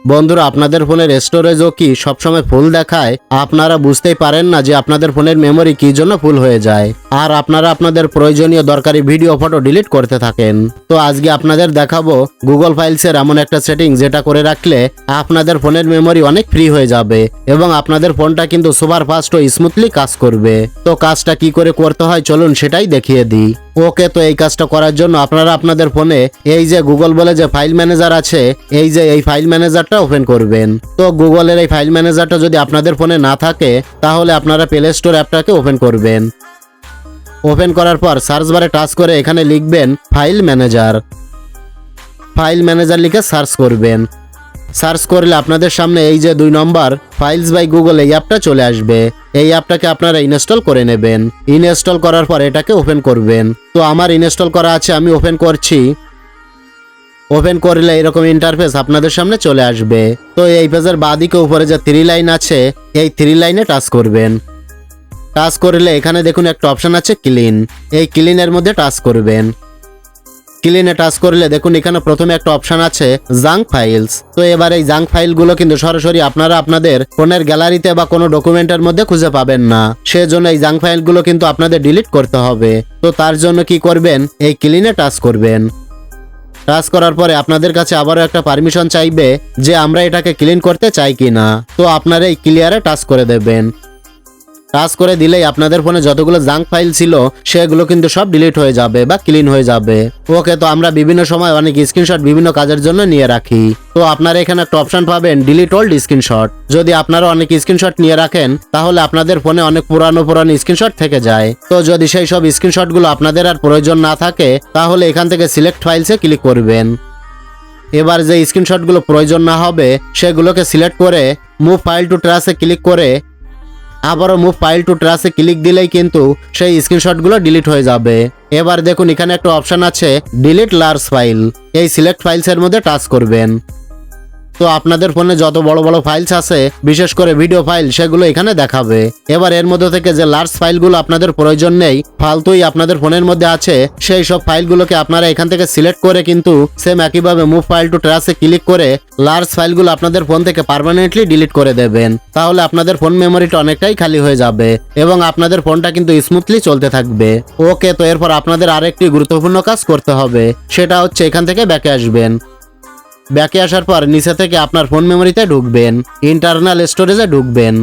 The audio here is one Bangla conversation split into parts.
বন্ধুরা, আপনাদের ফোনের স্টোরেজও কি সবসময় ফুল দেখায়? আপনারা বুঝতেই পারেন না যে আপনাদের ফোনের মেমোরি কি জন্য ফুল হয়ে যায়, আর আপনারা আপনাদের প্রয়োজনীয় দরকারি ভিডিও ফটো ডিলিট করতে থাকেন। তো আজকে আপনাদের দেখাবো গুগল ফাইলসের এমন একটা সেটিং যেটা করে রাখলে আপনাদের ফোনের মেমোরি অনেক ফ্রি হয়ে যাবে এবং আপনাদের ফোনটা কিন্তু সুপার ফাস্ট ও স্মুথলি কাজ করবে। তো কাজটা কি করে করতে হয় চলুন সেটাই দেখিয়ে দিই। ওকে, তো এই কাজটা করার জন্য আপনারা আপনাদের ফোনে এই যে গুগল বলে যে ফাইল ম্যানেজার আছে, এই ফাইল ম্যানেজারটা ওপেন করবেন। তো গুগলের এই ফাইল ম্যানেজারটা যদি আপনাদের ফোনে না থাকে তাহলে আপনারা প্লে স্টোর অ্যাপটাকে ওপেন করবেন। ওপেন করার পর সার্চ বারে টাচ করে এখানে লিখবেন ফাইল ম্যানেজার। ফাইল ম্যানেজার লিখে সার্চ করবেন। সার্চ করলে আপনাদের সামনে এই যে 2 নম্বর ফাইলস বাই গুগল এই অ্যাপটা চলে আসবে। এই অ্যাপটাকে আপনারা ইনস্টল করে নেবেন। ইনস্টল করার পর এটাকে ওপেন করবেন। তো আমার ইনস্টল করা আছে, আমি ওপেন করছি। ওপেন করলে এরকম ইন্টারফেস আপনাদের সামনে চলে আসবে। তো এই পেজের বাঁদিকে উপরে যে 3 লাইন আছে, এই 3 লাইনে টাচ করবেন। টাচ করলে এখানে দেখুন একটা অপশন আছে ক্লিন। এই ক্লিনের মধ্যে টাচ করবেন। ক্লিনে টাচ করলে দেখুন এখানে প্রথমে একটা অপশন আছে জাঙ্ক ফাইলস। তো এবার এই জাঙ্ক ফাইলগুলো কিন্তু সরাসরি আপনারা আপনাদের ফোনের গ্যালারিতে বা কোনো ডকুমেন্টের মধ্যে খুঁজে পাবেন না। সেজন্য এই জাঙ্ক ফাইলগুলো কিন্তু আপনাদের ডিলিট করতে হবে। তো তার জন্য কি করবেন, এই ক্লিনে টাচ করবেন। টাচ করার পরে আপনাদের কাছে আবারও একটা পারমিশন চাইবে যে আমরা এটাকে ক্লিন করতে চাই কিনা। তো আপনারা এই ক্লিয়ারে টাচ করে দেবেন। টাচ করে দিলেই আপনাদের ফোনে যতগুলো জাঙ্ক ফাইল ছিল সেগুলো কিন্তু সব ডিলিট হয়ে যাবে বা ক্লিন হয়ে যাবে। ওকে, তো আমরা বিভিন্ন সময় অনেক স্ক্রিনশট বিভিন্ন কাজের জন্য নিয়ে রাখি। তো আপনারা এখানে একটা অপশন পাবেন ডিলিট ওল্ড স্ক্রিনশট। যদি আপনারা অনেক স্ক্রিনশট নিয়ে রাখেন তাহলে আপনাদের ফোনে অনেক পুরানো স্ক্রিনশট থেকে যায়। তো যদি সেই সব স্ক্রিনশটগুলো আপনাদের আর প্রয়োজন না থাকে তাহলে এখান থেকে সিলেক্ট ফাইলসে ক্লিক করবেন। এবার যে স্ক্রিনশটগুলো প্রয়োজন না হবে সেগুলোকে সিলেক্ট করে মুভ ফাইল টু ট্রাসে ক্লিক করে আবারও মুভ ফাইল টু ট্রাসে ক্লিক দিলেই কিন্তু সেই স্ক্রিনশটগুলো ডিলিট হয়ে যাবে। এবার দেখুন এখানে একটা অপশন আছে ডিলিট লার্জ ফাইল। এই সিলেক্ট ফাইলসের মধ্যে টাচ করবেন। তো আপনাদের ফোনে যত বড় বড় ফাইলস আছে, বিশেষ করে ভিডিও ফাইল, সেগুলো এখানে দেখাবে। এবার এর মধ্যে থেকে যে লার্জ ফাইলগুলো আপনাদের প্রয়োজন নেই, ফালতুই আপনাদের ফোনের মধ্যে আছে, সেই সব ফাইলগুলোকে আপনারা এখান থেকে সিলেক্ট করে কিন্তু সেম একইভাবে মুভ ফাইল টু ট্রাসে ক্লিক করে লার্জ ফাইলগুলো আপনাদের ফোন থেকে পার্মানেন্টলি ডিলিট করে দেবেন। তাহলে আপনাদের ফোন মেমোরিটা অনেকটাই খালি হয়ে যাবে এবং আপনাদের ফোনটা কিন্তু স্মুথলি চলতে থাকবে। ওকে, তো এরপর আপনাদের আরেকটি গুরুত্বপূর্ণ কাজ করতে হবে, সেটা হচ্ছে এখান থেকে ব্যাকে আসবেন। ব্যাকে আসার পর নিচে থেকে আপনার ফোন মেমোরিতে ঢুকবেন, ইন্টারনাল স্টোরেজে ঢুকবেন।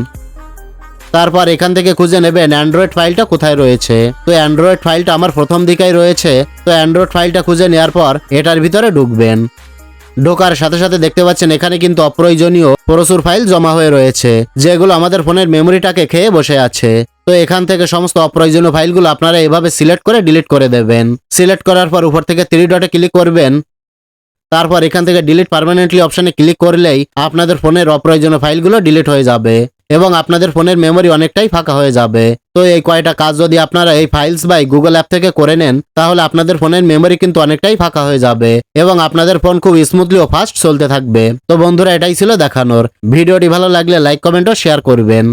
তারপর এখান থেকে খুঁজে নেবেন অ্যান্ড্রয়েড ফাইলটা কোথায় রয়েছে। তো অ্যান্ড্রয়েড ফাইলটা আমার প্রথম দিকেই রয়েছে। তো অ্যান্ড্রয়েড ফাইলটা খুঁজে নেওয়ার পর এটার ভিতরে ঢুকবেন। ঢোকার সাথে সাথে দেখতে পাচ্ছেন এখানে কিন্তু অপ্রয়োজনীয় প্রচুর ফাইল জমা হয়ে রয়েছে, যেগুলো আমাদের ফোনের মেমোরিটাকে খেয়ে বসে আছে। তো এখান থেকে সমস্ত অপ্রয়োজনীয় ফাইলগুলো আপনারা এভাবে সিলেক্ট করে ডিলিট করে দেবেন। সিলেক্ট করার পর উপর থেকে 3 ডটে ক্লিক করবেন। তারপর এখান থেকে ডিলিট পার্মানেন্টলি অপশনে ক্লিক করলেই আপনাদের ফোনের অপ্রয়োজনীয় ফাইলগুলো ডিলিট হয়ে যাবে এবং আপনাদের ফোনের মেমোরি অনেকটাই ফাঁকা হয়ে যাবে। তো এই কয়টা কাজ যদি আপনারা এই ফাইলস বাই গুগল অ্যাপ থেকে করে নেন তাহলে আপনাদের ফোনের মেমোরি কিন্তু অনেকটাই ফাঁকা হয়ে যাবে এবং আপনাদের ফোন খুব স্মুথলি ও ফাস্ট চলতে থাকবে। তো বন্ধুরা, এটাই ছিল দেখানোর। ভিডিওটি ভালো লাগলে লাইক, কমেন্ট ও শেয়ার করবেন।